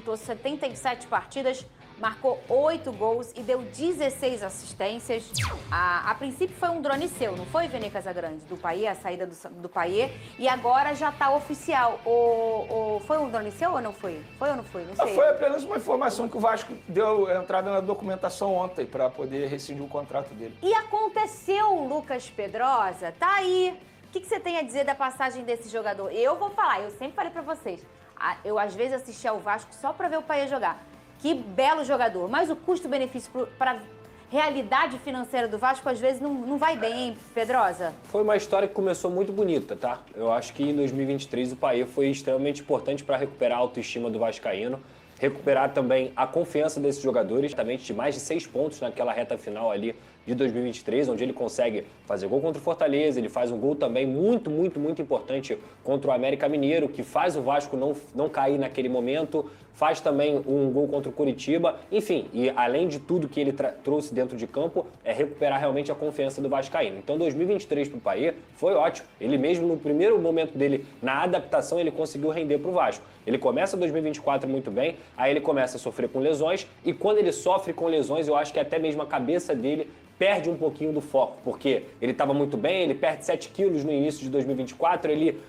disputou 77 partidas, marcou 8 gols e deu 16 assistências. A princípio foi um drone seu, não foi, Vene Casagrande? Do Payet, a saída do Payet. E agora já está oficial. Foi um drone seu ou não foi? Foi ou não foi? Não sei. Foi apenas uma informação que o Vasco deu entrada na documentação ontem para poder rescindir o contrato dele. E aconteceu, Lucas Pedrosa. Tá aí. O que você tem a dizer da passagem desse jogador? Eu vou falar, eu sempre falei para vocês. Eu, às vezes, assisti ao Vasco só para ver o Payet jogar. Que belo jogador, mas o custo-benefício para a realidade financeira do Vasco às vezes não vai bem, hein, Pedrosa? Foi uma história que começou muito bonita, tá? Eu acho que em 2023 o Payet foi extremamente importante para recuperar a autoestima do vascaíno, recuperar também a confiança desses jogadores, também de mais de 6 pontos naquela reta final ali de 2023, onde ele consegue fazer gol contra o Fortaleza, ele faz um gol também muito importante contra o América Mineiro, que faz o Vasco não cair naquele momento, faz também um gol contra o Curitiba, enfim, e além de tudo que ele trouxe dentro de campo, é recuperar realmente a confiança do vascaíno. Então 2023 para o Payet foi ótimo, ele mesmo no primeiro momento dele, na adaptação, ele conseguiu render para o Vasco. Ele começa 2024 muito bem, aí ele começa a sofrer com lesões, e quando ele sofre com lesões, eu acho que até mesmo a cabeça dele perde um pouquinho do foco, porque ele estava muito bem, ele perde 7 quilos no início de 2024, ele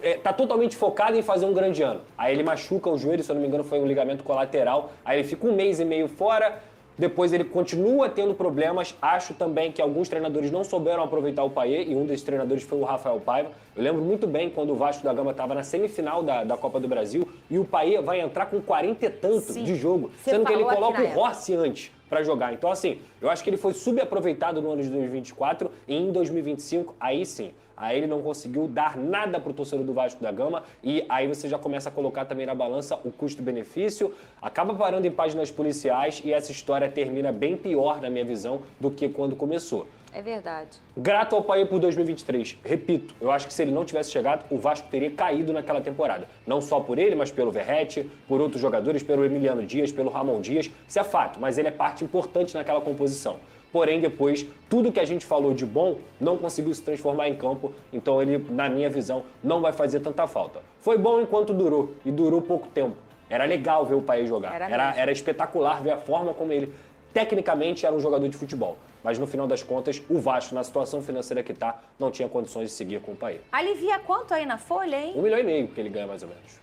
está totalmente focado em fazer um grande ano. Aí ele machuca o joelho, se eu não me engano foi um ligamento colateral, aí ele fica 1 mês e meio fora, depois ele continua tendo problemas. Acho também que alguns treinadores não souberam aproveitar o Payet, e um desses treinadores foi o Rafael Paiva. Eu lembro muito bem quando o Vasco da Gama estava na semifinal da Copa do Brasil, e o Payet vai entrar com 40 e tanto de jogo, sendo que ele coloca o Rossi antes para jogar. Então, assim, eu acho que ele foi subaproveitado no ano de 2024, e em 2025, aí sim, aí ele não conseguiu dar nada pro torcedor do Vasco da Gama, e aí você já começa a colocar também na balança o custo-benefício, acaba parando em páginas policiais, e essa história termina bem pior, na minha visão, do que quando começou. É verdade. Grato ao Payet por 2023. Repito, eu acho que se ele não tivesse chegado, o Vasco teria caído naquela temporada. Não só por ele, mas pelo Verratti, por outros jogadores, pelo Emiliano Dias, pelo Ramon Dias. Isso é fato, mas ele é parte importante naquela composição. Porém, depois, tudo que a gente falou de bom não conseguiu se transformar em campo, então ele, na minha visão, não vai fazer tanta falta. Foi bom enquanto durou, e durou pouco tempo. Era legal ver o Payet jogar, era espetacular ver a forma como ele, tecnicamente, era um jogador de futebol. Mas no final das contas, o Vasco, na situação financeira que está, não tinha condições de seguir com o Payet. Alivia quanto aí na folha, hein? 1,5 milhão que ele ganha, mais ou menos.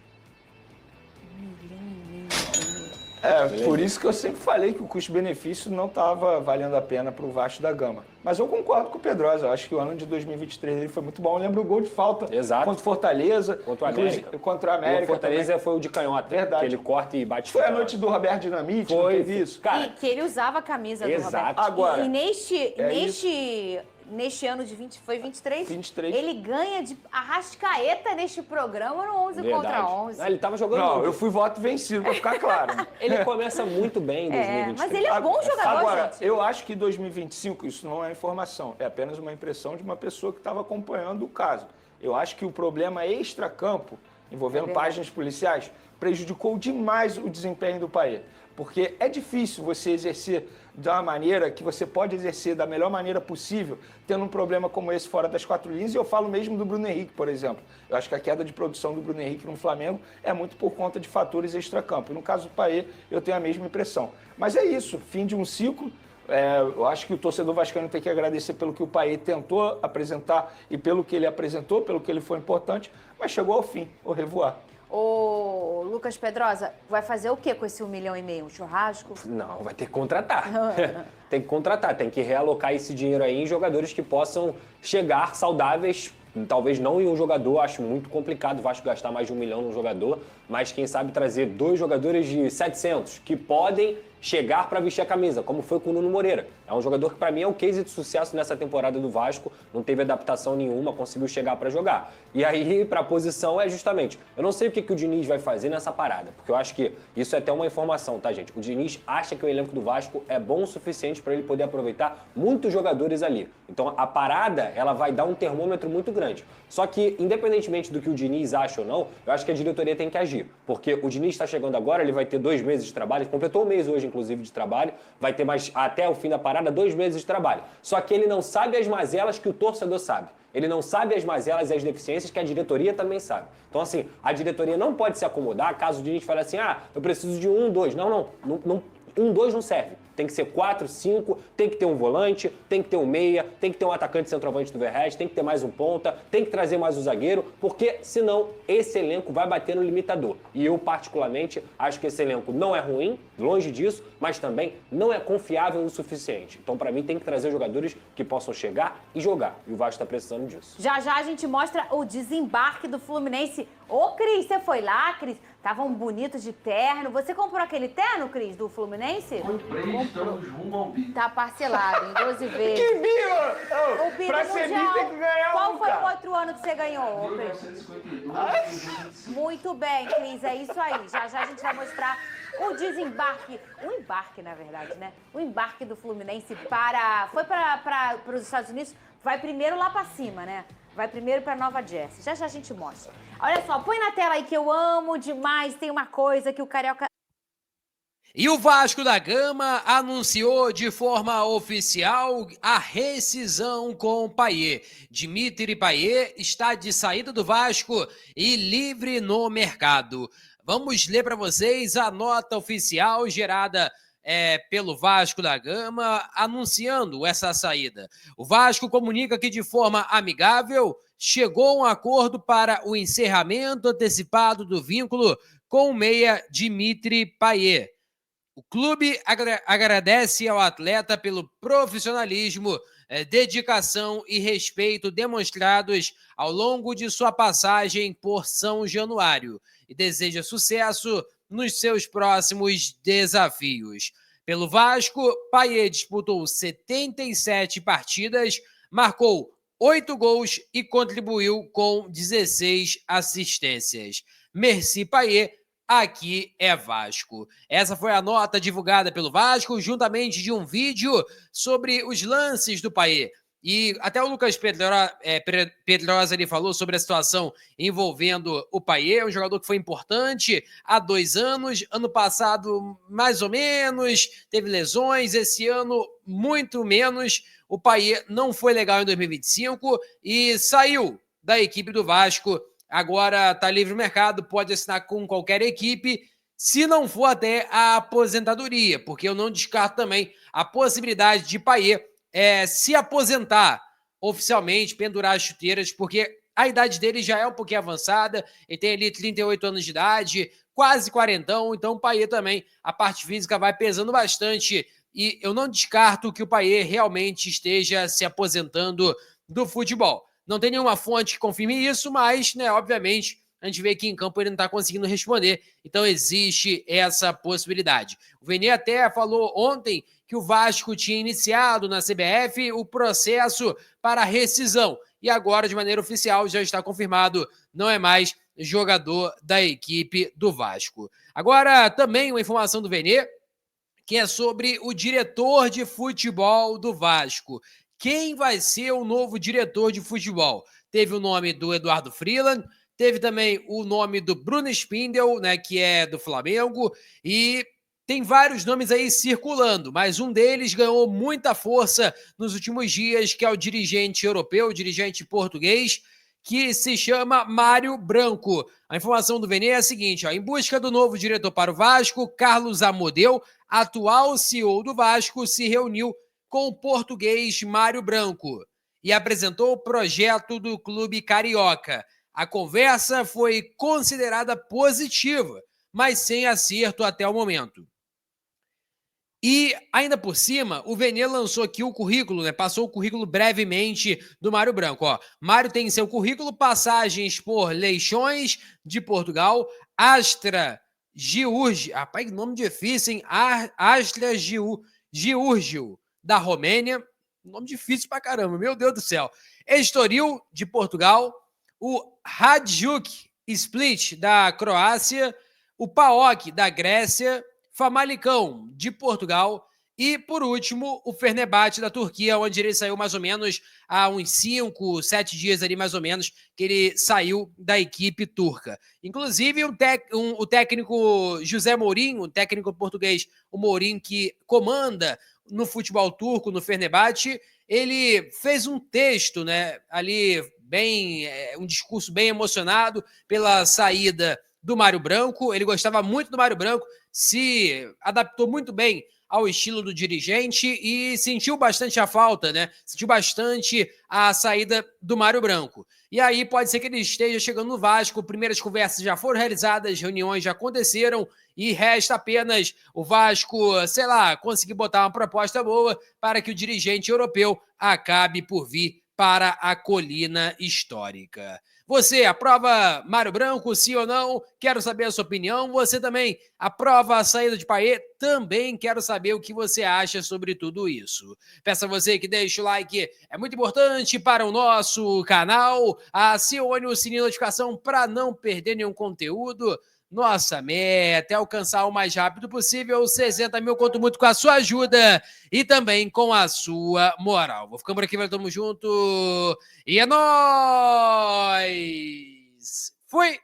1,5 milhão. Por isso que eu sempre falei que o custo-benefício não estava valendo a pena para o Vasco da Gama. Mas eu concordo com o Pedrosa, eu acho que o ano de 2023 dele foi muito bom. Eu lembro o gol de falta contra o Fortaleza. Contra o América. Contra o América. O Fortaleza também. foi o de canhota. Verdade. Que ele corta e bate. Foi a noite do Roberto Dinamite, não teve isso? Cara, que ele usava a camisa do Roberto. Agora, e neste ano de 23, ele ganha de Arrascaeta neste programa no 11 contra 11. Ele tava jogando Não, eu fui voto vencido, pra ficar claro. Ele começa muito bem em 2023. Mas ele é bom jogador, Agora, gente. eu acho que 2025, isso não é informação, é apenas uma impressão de uma pessoa que estava acompanhando o caso. Eu acho que o problema extracampo, envolvendo páginas policiais, prejudicou demais o desempenho do Payet. Porque é difícil você exercer de uma maneira que você pode exercer da melhor maneira possível, tendo um problema como esse fora das 4 linhas, e eu falo mesmo do Bruno Henrique, por exemplo. Eu acho que a queda de produção do Bruno Henrique no Flamengo é muito por conta de fatores extracampo. No caso do Payet, eu tenho a mesma impressão. Mas é isso, fim de um ciclo. Eu acho que o torcedor vascaíno tem que agradecer pelo que o Payet tentou apresentar e pelo que ele apresentou, pelo que ele foi importante, mas chegou ao fim, o revoar. Ô, Lucas Pedrosa, vai fazer o que com esse 1,5 milhão? Um churrasco? Não, vai ter que contratar. Tem que contratar, tem que realocar esse dinheiro aí em jogadores que possam chegar saudáveis. Talvez não em um jogador, acho muito complicado o Vasco gastar mais de 1 milhão num jogador, mas quem sabe trazer 2 jogadores de 700 que podem chegar para vestir a camisa, como foi com o Nuno Moreira. É um jogador que para mim é o case de sucesso nessa temporada do Vasco, não teve adaptação nenhuma, conseguiu chegar para jogar. E aí, para a posição, é justamente, eu não sei o que o Diniz vai fazer nessa parada, porque eu acho que isso é até uma informação, tá, gente? O Diniz acha que o elenco do Vasco é bom o suficiente para ele poder aproveitar muitos jogadores ali. Então, a parada, ela vai dar um termômetro muito grande. Só que, independentemente do que o Diniz acha ou não, eu acho que a diretoria tem que agir. vazio, porque o Diniz está chegando agora, ele vai ter 2 meses de trabalho, ele completou 1 mês hoje, inclusive, de trabalho, vai ter mais, até o fim da parada, 2 meses de trabalho. Só que ele não sabe as mazelas que o torcedor sabe. Ele não sabe as mazelas e as deficiências que a diretoria também sabe. Então, assim, a diretoria não pode se acomodar caso o Diniz fale assim, eu preciso de 1, 2. Não, 1, 2 não serve. Tem que ser 4, 5, tem que ter um volante, tem que ter um meia, tem que ter um atacante centroavante do Verratti, tem que ter mais um ponta, tem que trazer mais um zagueiro, porque senão esse elenco vai bater no limitador. E eu, particularmente, acho que esse elenco não é ruim, longe disso, mas também não é confiável o suficiente. Então, para mim, tem que trazer jogadores que possam chegar e jogar. E o Vasco está precisando disso. Já a gente mostra o desembarque do Fluminense. Ô, Cris, você foi lá, Cris? Estavam bonitos de terno. Você comprou aquele terno, Cris, do Fluminense? Comprei, estamos rumo ao bi. Tá parcelado em 12 vezes. Que bio! O bi Pra do ser bi Mundial. tem que ganhar Qual um, foi o cara. outro ano que você ganhou, ô, Cris? 1952, 2025. Muito bem, Cris, é isso aí. Já a gente vai mostrar o desembarque, o embarque, na verdade, né? O embarque do Fluminense foi para os Estados Unidos, vai primeiro lá para cima, né? Vai primeiro para Nova Jersey. Já a gente mostra. Olha só, põe na tela aí que eu amo demais. Tem uma coisa que o Carioca... E o Vasco da Gama anunciou de forma oficial a rescisão com Payet. Dimitri Payet está de saída do Vasco e livre no mercado. Vamos ler para vocês a nota oficial gerada pelo Vasco da Gama anunciando essa saída. O Vasco comunica que de forma amigável chegou a um acordo para o encerramento antecipado do vínculo com o meia Dimitri Payet. O clube agradece ao atleta pelo profissionalismo, dedicação e respeito demonstrados ao longo de sua passagem por São Januário e deseja sucesso nos seus próximos desafios. Pelo Vasco, Payet disputou 77 partidas, marcou 8 gols e contribuiu com 16 assistências. Merci Payet, aqui é Vasco. Essa foi a nota divulgada pelo Vasco, juntamente de um vídeo sobre os lances do Payet. E até o Lucas Pedrosa ele falou sobre a situação envolvendo o Payet, um jogador que foi importante há 2 anos, ano passado mais ou menos, teve lesões, esse ano muito menos. O Payet não foi legal em 2025 e saiu da equipe do Vasco. Agora está livre no mercado, pode assinar com qualquer equipe, se não for até a aposentadoria, porque eu não descarto também a possibilidade de Payet se aposentar oficialmente, pendurar as chuteiras, porque a idade dele já é um pouquinho avançada, ele tem ali 38 anos de idade, quase 40, então o Payet também, a parte física vai pesando bastante, e eu não descarto que o Payet realmente esteja se aposentando do futebol. Não tem nenhuma fonte que confirme isso, mas, né, obviamente, a gente vê que em campo ele não está conseguindo responder, então existe essa possibilidade. O Vene até falou ontem que o Vasco tinha iniciado na CBF o processo para rescisão, e agora, de maneira oficial, já está confirmado, não é mais jogador da equipe do Vasco. Agora, também uma informação do Vene, que é sobre o diretor de futebol do Vasco. Quem vai ser o novo diretor de futebol? Teve o nome do Eduardo Freeland, teve também o nome do Bruno Spindel, né, que é do Flamengo, e tem vários nomes aí circulando, mas um deles ganhou muita força nos últimos dias, que é o dirigente europeu, o dirigente português, que se chama Mário Branco. A informação do Vene é a seguinte, em busca do novo diretor para o Vasco, Carlos Amodeu, atual CEO do Vasco, se reuniu com o português Mário Branco e apresentou o projeto do clube carioca. A conversa foi considerada positiva, mas sem acerto até o momento. E, ainda por cima, o Vene lançou aqui o currículo, né? Passou o currículo brevemente do Mário Branco. Mário tem em seu currículo passagens por Leixões de Portugal, Astra Giurgiu, rapaz, que nome difícil, hein? Astra Giurgiu, da Romênia, nome difícil pra caramba, meu Deus do céu. Estoril, de Portugal, o Hajduk Split, da Croácia, o PAOK, da Grécia, Famalicão, de Portugal E, por último, o Fenerbahçe da Turquia, onde ele saiu mais ou menos há uns 5, 7 dias ali, mais ou menos, que ele saiu da equipe turca. Inclusive, o técnico José Mourinho, o técnico português, o Mourinho, que comanda no futebol turco, no Fenerbahçe, ele fez um texto, né, ali, um discurso bem emocionado pela saída do Mário Branco. Ele gostava muito do Mário Branco, se adaptou muito bem ao estilo do dirigente e sentiu bastante a falta, né? Sentiu bastante a saída do Mário Branco. E aí pode ser que ele esteja chegando no Vasco, primeiras conversas já foram realizadas, reuniões já aconteceram e resta apenas o Vasco, sei lá, conseguir botar uma proposta boa para que o dirigente europeu acabe por vir para a colina histórica. Você aprova Mário Branco, sim ou não? Quero saber a sua opinião. Você também aprova a saída de Payet? Também quero saber o que você acha sobre tudo isso. Peço a você que deixe o like, é muito importante para o nosso canal. Acione o sininho de notificação para não perder nenhum conteúdo. Nossa meta é alcançar o mais rápido possível 60 mil, conto muito com a sua ajuda e também com a sua moral. Vou ficando por aqui, tamo junto e é nóis! Fui!